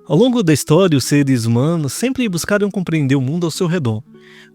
Ao longo da história, os seres humanos sempre buscaram compreender o mundo ao seu redor.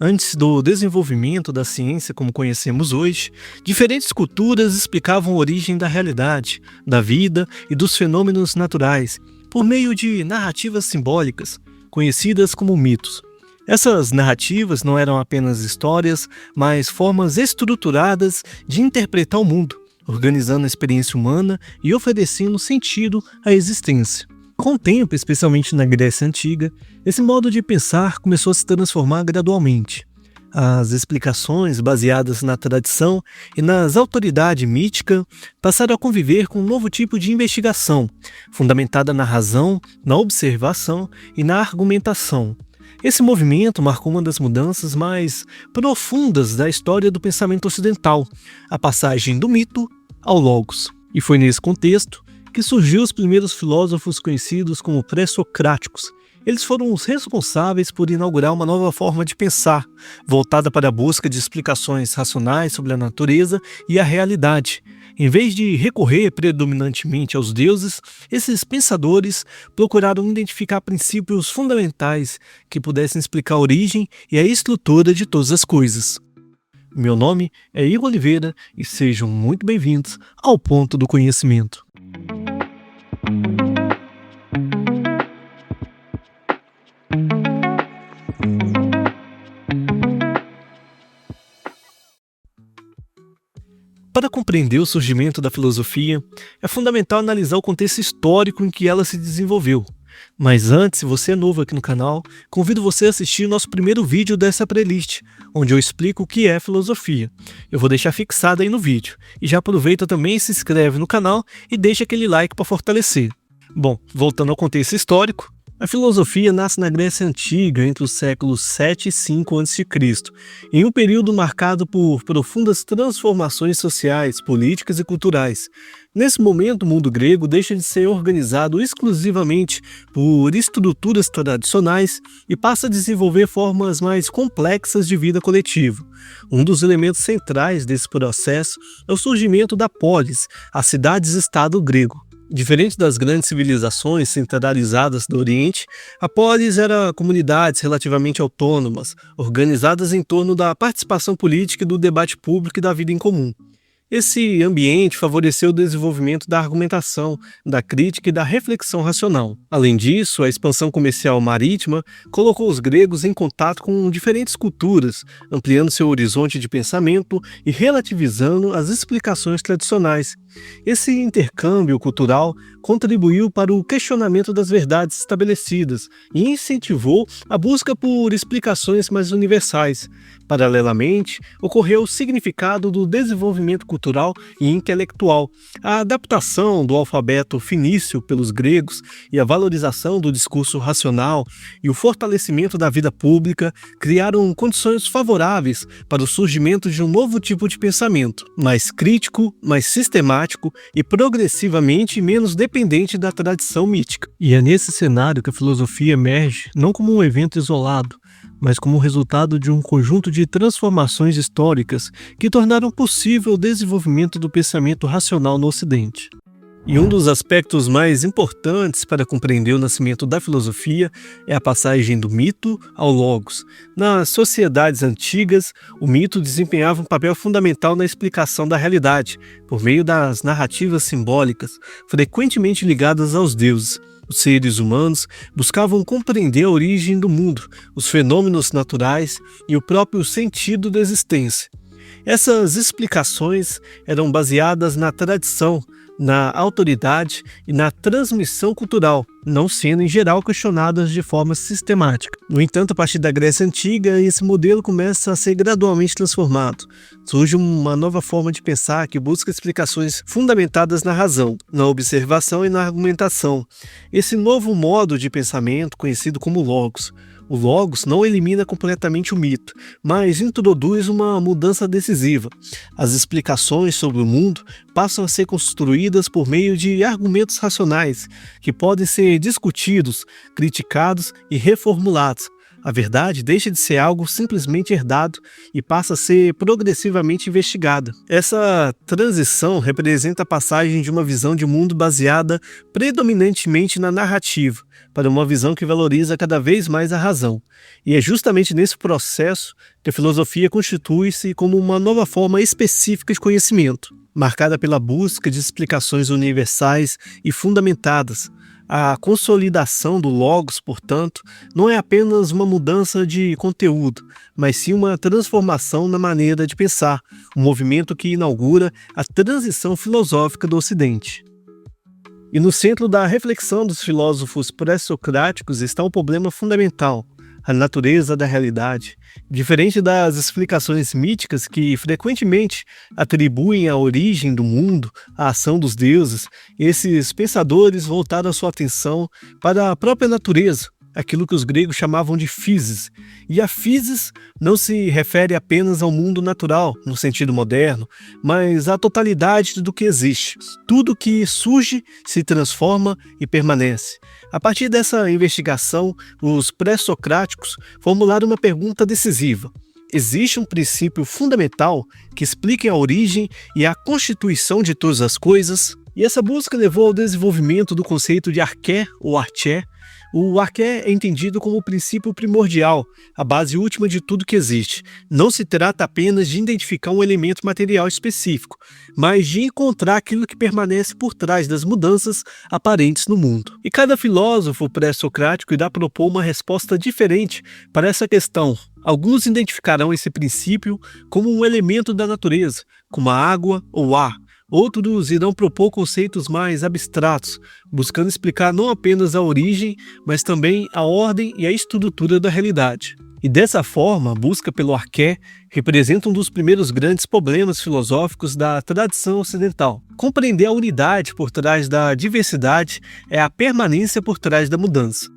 Antes do desenvolvimento da ciência como conhecemos hoje, diferentes culturas explicavam a origem da realidade, da vida e dos fenômenos naturais, por meio de narrativas simbólicas, conhecidas como mitos. Essas narrativas não eram apenas histórias, mas formas estruturadas de interpretar o mundo, organizando a experiência humana e oferecendo sentido à existência. Com o tempo, especialmente na Grécia Antiga, esse modo de pensar começou a se transformar gradualmente. As explicações baseadas na tradição e nas autoridades míticas passaram a conviver com um novo tipo de investigação, fundamentada na razão, na observação e na argumentação. Esse movimento marcou uma das mudanças mais profundas da história do pensamento ocidental, a passagem do mito ao logos. E foi nesse contexto que surgiu os primeiros filósofos conhecidos como pré-socráticos. Eles foram os responsáveis por inaugurar uma nova forma de pensar, voltada para a busca de explicações racionais sobre a natureza e a realidade. Em vez de recorrer predominantemente aos deuses, esses pensadores procuraram identificar princípios fundamentais que pudessem explicar a origem e a estrutura de todas as coisas. Meu nome é Igor Oliveira e sejam muito bem-vindos ao Ponto do Conhecimento. Para compreender o surgimento da filosofia, é fundamental analisar o contexto histórico em que ela se desenvolveu. Mas antes, se você é novo aqui no canal, convido você a assistir o nosso primeiro vídeo dessa playlist, onde eu explico o que é filosofia. Eu vou deixar fixado aí no vídeo. E já aproveita também e se inscreve no canal e deixa aquele like para fortalecer. Bom, voltando ao contexto histórico, a filosofia nasce na Grécia Antiga entre os séculos 7 e 5 a.C., em um período marcado por profundas transformações sociais, políticas e culturais. Nesse momento, o mundo grego deixa de ser organizado exclusivamente por estruturas tradicionais e passa a desenvolver formas mais complexas de vida coletiva. Um dos elementos centrais desse processo é o surgimento da polis, a cidades-estado grego. Diferente das grandes civilizações centralizadas do Oriente, a polis era comunidades relativamente autônomas, organizadas em torno da participação política e do debate público e da vida em comum. Esse ambiente favoreceu o desenvolvimento da argumentação, da crítica e da reflexão racional. Além disso, a expansão comercial marítima colocou os gregos em contato com diferentes culturas, ampliando seu horizonte de pensamento e relativizando as explicações tradicionais. Esse intercâmbio cultural contribuiu para o questionamento das verdades estabelecidas e incentivou a busca por explicações mais universais. Paralelamente, ocorreu o significado do desenvolvimento cultural e intelectual, a adaptação do alfabeto fenício pelos gregos e a valorização do discurso racional e o fortalecimento da vida pública criaram condições favoráveis para o surgimento de um novo tipo de pensamento, mais crítico, mais sistemático e progressivamente menos dependente da tradição mítica. E é nesse cenário que a filosofia emerge não como um evento isolado, mas como resultado de um conjunto de transformações históricas que tornaram possível o desenvolvimento do pensamento racional no Ocidente. E um dos aspectos mais importantes para compreender o nascimento da filosofia é a passagem do mito ao logos. Nas sociedades antigas, o mito desempenhava um papel fundamental na explicação da realidade, por meio das narrativas simbólicas, frequentemente ligadas aos deuses. Os seres humanos buscavam compreender a origem do mundo, os fenômenos naturais e o próprio sentido da existência. Essas explicações eram baseadas na tradição, na autoridade e na transmissão cultural, não sendo em geral questionadas de forma sistemática. No entanto, a partir da Grécia Antiga, esse modelo começa a ser gradualmente transformado. Surge uma nova forma de pensar que busca explicações fundamentadas na razão, na observação e na argumentação. Esse novo modo de pensamento, conhecido como logos. O logos não elimina completamente o mito, mas introduz uma mudança decisiva. As explicações sobre o mundo passam a ser construídas por meio de argumentos racionais, que podem ser discutidos, criticados e reformulados. A verdade deixa de ser algo simplesmente herdado e passa a ser progressivamente investigada. Essa transição representa a passagem de uma visão de mundo baseada predominantemente na narrativa para uma visão que valoriza cada vez mais a razão. E é justamente nesse processo que a filosofia constitui-se como uma nova forma específica de conhecimento, marcada pela busca de explicações universais e fundamentadas. A consolidação do Logos, portanto, não é apenas uma mudança de conteúdo, mas sim uma transformação na maneira de pensar, um movimento que inaugura a transição filosófica do Ocidente. E no centro da reflexão dos filósofos pré-socráticos está um problema fundamental: a natureza da realidade. Diferente das explicações míticas que frequentemente atribuem a origem do mundo à ação dos deuses, esses pensadores voltaram a sua atenção para a própria natureza, aquilo que os gregos chamavam de physis. E a physis não se refere apenas ao mundo natural, no sentido moderno, mas à totalidade do que existe. Tudo que surge se transforma e permanece. A partir dessa investigação, os pré-socráticos formularam uma pergunta decisiva: existe um princípio fundamental que explique a origem e a constituição de todas as coisas? E essa busca levou ao desenvolvimento do conceito de arché ou arché. O arché é entendido como o princípio primordial, a base última de tudo que existe. Não se trata apenas de identificar um elemento material específico, mas de encontrar aquilo que permanece por trás das mudanças aparentes no mundo. E cada filósofo pré-socrático irá propor uma resposta diferente para essa questão. Alguns identificarão esse princípio como um elemento da natureza, como a água ou ar. Outros irão propor conceitos mais abstratos, buscando explicar não apenas a origem, mas também a ordem e a estrutura da realidade. E dessa forma, a busca pelo arché representa um dos primeiros grandes problemas filosóficos da tradição ocidental. Compreender a unidade por trás da diversidade é a permanência por trás da mudança.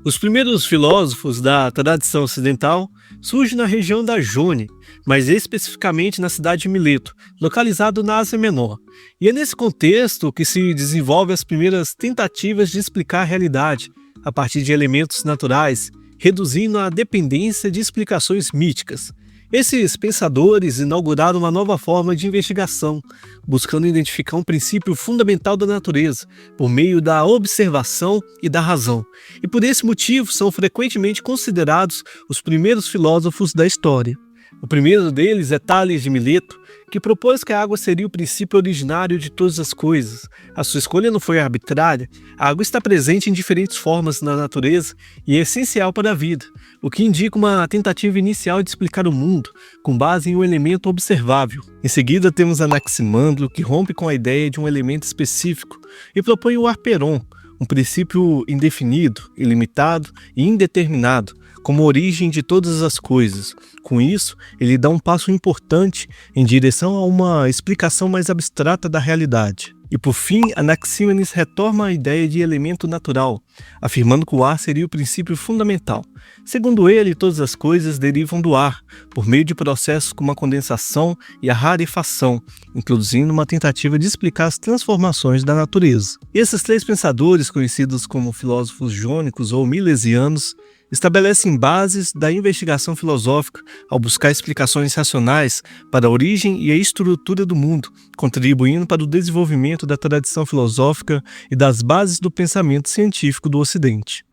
Os primeiros filósofos da tradição ocidental surgem na região da Jônia, mas especificamente na cidade de Mileto, localizado na Ásia Menor. E é nesse contexto que se desenvolvem as primeiras tentativas de explicar a realidade, a partir de elementos naturais, reduzindo a dependência de explicações míticas. Esses pensadores inauguraram uma nova forma de investigação, buscando identificar um princípio fundamental da natureza, por meio da observação e da razão. E por esse motivo são frequentemente considerados os primeiros filósofos da história. O primeiro deles é Tales de Mileto, que propôs que a água seria o princípio originário de todas as coisas. A sua escolha não foi arbitrária. A água está presente em diferentes formas na natureza e é essencial para a vida, o que indica uma tentativa inicial de explicar o mundo, com base em um elemento observável. Em seguida temos Anaximandro, que rompe com a ideia de um elemento específico e propõe o arperon, um princípio indefinido, ilimitado e indeterminado, como origem de todas as coisas. Com isso, ele dá um passo importante em direção a uma explicação mais abstrata da realidade. E por fim, Anaxímenes retorna à ideia de elemento natural, afirmando que o ar seria o princípio fundamental. Segundo ele, todas as coisas derivam do ar, por meio de processos como a condensação e a rarefação, introduzindo uma tentativa de explicar as transformações da natureza. E esses três pensadores, conhecidos como filósofos jônicos ou milesianos, estabelecem bases da investigação filosófica ao buscar explicações racionais para a origem e a estrutura do mundo, contribuindo para o desenvolvimento da tradição filosófica e das bases do pensamento científico do Ocidente.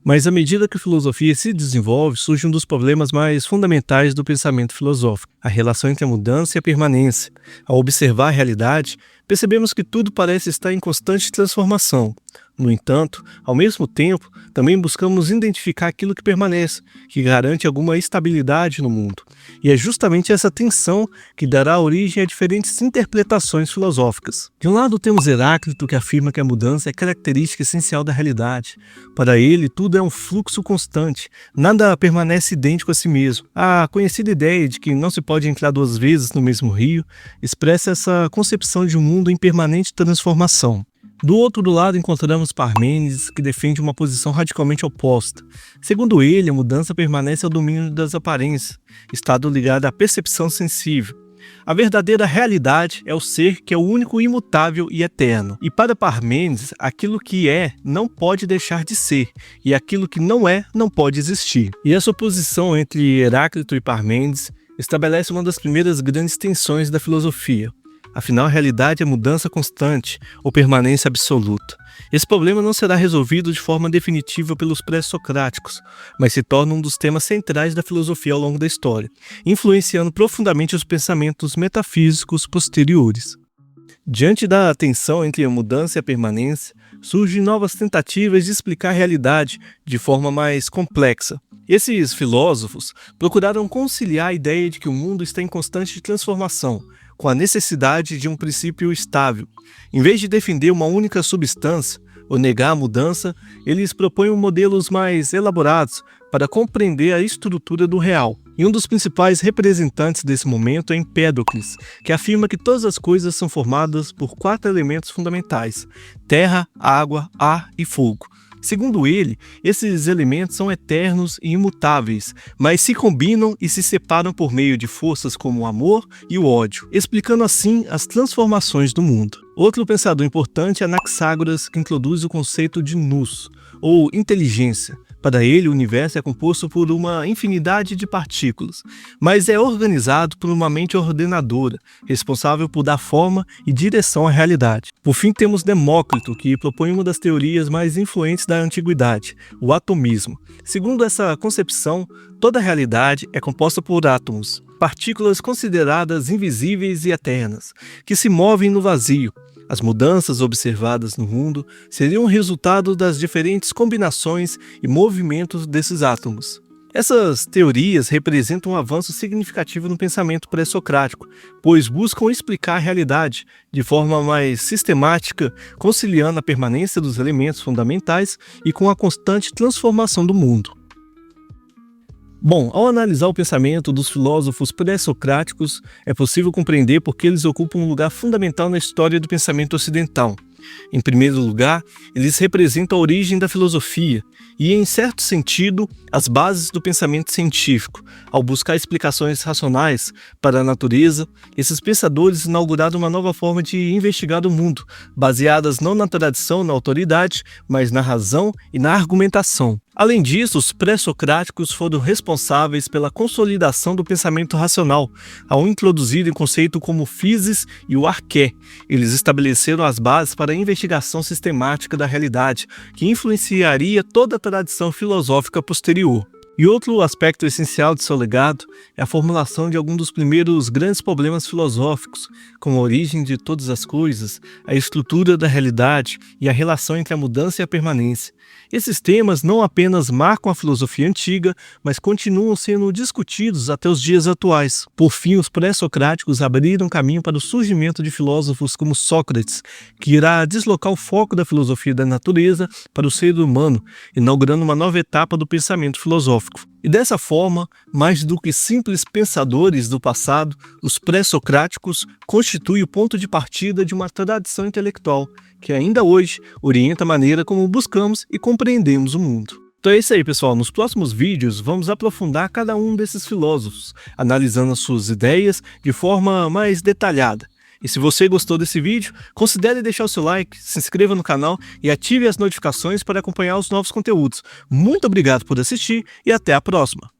Mas à medida que a filosofia se desenvolve, surge um dos problemas mais fundamentais do pensamento filosófico: a relação entre a mudança e a permanência. Ao observar a realidade, percebemos que tudo parece estar em constante transformação. No entanto, ao mesmo tempo, também buscamos identificar aquilo que permanece, que garante alguma estabilidade no mundo. E é justamente essa tensão que dará origem a diferentes interpretações filosóficas. De um lado temos Heráclito, que afirma que a mudança é característica essencial da realidade. Para ele, tudo é um fluxo constante, nada permanece idêntico a si mesmo. A conhecida ideia de que não se pode entrar duas vezes no mesmo rio expressa essa concepção de um mundo em permanente transformação. Do outro lado encontramos Parmênides, que defende uma posição radicalmente oposta. Segundo ele, a mudança permanece ao domínio das aparências, estado ligado à percepção sensível. A verdadeira realidade é o ser que é o único imutável e eterno. E para Parmênides, aquilo que é não pode deixar de ser, e aquilo que não é não pode existir. E essa oposição entre Heráclito e Parmênides estabelece uma das primeiras grandes tensões da filosofia. Afinal, a realidade é mudança constante ou permanência absoluta. Esse problema não será resolvido de forma definitiva pelos pré-socráticos, mas se torna um dos temas centrais da filosofia ao longo da história, influenciando profundamente os pensamentos metafísicos posteriores. Diante da tensão entre a mudança e a permanência, surgem novas tentativas de explicar a realidade de forma mais complexa. Esses filósofos procuraram conciliar a ideia de que o mundo está em constante transformação, com a necessidade de um princípio estável. Em vez de defender uma única substância ou negar a mudança, eles propõem modelos mais elaborados para compreender a estrutura do real. E um dos principais representantes desse momento é Empédocles, que afirma que todas as coisas são formadas por 4 elementos fundamentais: terra, água, ar e fogo. Segundo ele, esses elementos são eternos e imutáveis, mas se combinam e se separam por meio de forças como o amor e o ódio, explicando assim as transformações do mundo. Outro pensador importante é Anaxágoras, que introduz o conceito de nous, ou inteligência. Para ele, o universo é composto por uma infinidade de partículas, mas é organizado por uma mente ordenadora, responsável por dar forma e direção à realidade. Por fim, temos Demócrito, que propõe uma das teorias mais influentes da antiguidade, o atomismo. Segundo essa concepção, toda a realidade é composta por átomos, partículas consideradas invisíveis e eternas, que se movem no vazio. As mudanças observadas no mundo seriam o resultado das diferentes combinações e movimentos desses átomos. Essas teorias representam um avanço significativo no pensamento pré-socrático, pois buscam explicar a realidade de forma mais sistemática, conciliando a permanência dos elementos fundamentais e com a constante transformação do mundo. Bom, ao analisar o pensamento dos filósofos pré-socráticos, é possível compreender por que eles ocupam um lugar fundamental na história do pensamento ocidental. Em primeiro lugar, eles representam a origem da filosofia e, em certo sentido, as bases do pensamento científico. Ao buscar explicações racionais para a natureza, esses pensadores inauguraram uma nova forma de investigar o mundo, baseadas não na tradição, na autoridade, mas na razão e na argumentação. Além disso, os pré-socráticos foram responsáveis pela consolidação do pensamento racional, ao introduzirem conceito como o physis e o arché. Eles estabeleceram as bases para a investigação sistemática da realidade, que influenciaria toda a tradição filosófica posterior. E outro aspecto essencial de seu legado é a formulação de alguns dos primeiros grandes problemas filosóficos, como a origem de todas as coisas, a estrutura da realidade e a relação entre a mudança e a permanência. Esses temas não apenas marcam a filosofia antiga, mas continuam sendo discutidos até os dias atuais. Por fim, os pré-socráticos abriram caminho para o surgimento de filósofos como Sócrates, que irá deslocar o foco da filosofia da natureza para o ser humano, inaugurando uma nova etapa do pensamento filosófico. E dessa forma, mais do que simples pensadores do passado, os pré-socráticos constituem o ponto de partida de uma tradição intelectual que ainda hoje orienta a maneira como buscamos e compreendemos o mundo. Então é isso aí, pessoal. Nos próximos vídeos vamos aprofundar cada um desses filósofos, analisando as suas ideias de forma mais detalhada. E se você gostou desse vídeo, considere deixar o seu like, se inscreva no canal e ative as notificações para acompanhar os novos conteúdos. Muito obrigado por assistir e até a próxima!